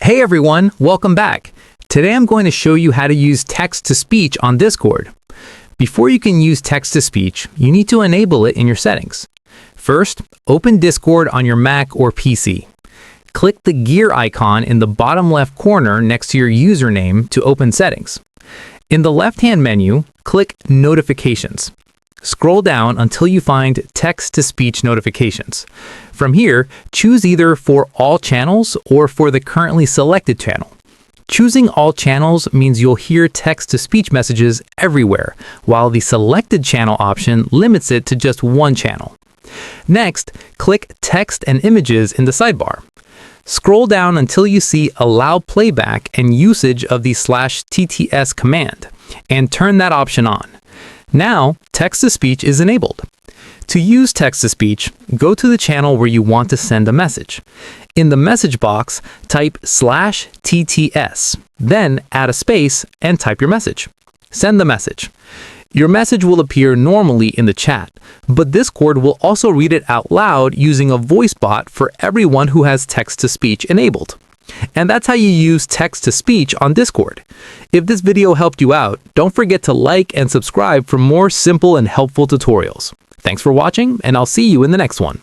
Hey everyone, welcome back. Today I'm going to show you how to use text-to-speech on Discord. Before you can use text-to-speech, you need to enable it in your settings. First, open Discord on your Mac or PC. Click the gear icon in the bottom left corner next to your username to open settings. In the left-hand menu, click Notifications. Scroll down until you find Text-to-Speech Notifications. From here, choose either for all channels or for the currently selected channel. Choosing all channels means you'll hear text-to-speech messages everywhere, while the selected channel option limits it to just one channel. Next, click Text and Images in the sidebar. Scroll down until you see Allow Playback and Usage of the /TTS command, and turn that option on. Now, text-to-speech is enabled. To use text-to-speech, go to the channel where you want to send a message. In the message box, type /TTS, then add a space and type your message. Send the message. Your message will appear normally in the chat, but Discord will also read it out loud using a voice bot for everyone who has text-to-speech enabled. And that's how you use text-to-speech on Discord. If this video helped you out, don't forget to like and subscribe for more simple and helpful tutorials. Thanks for watching, and I'll see you in the next one.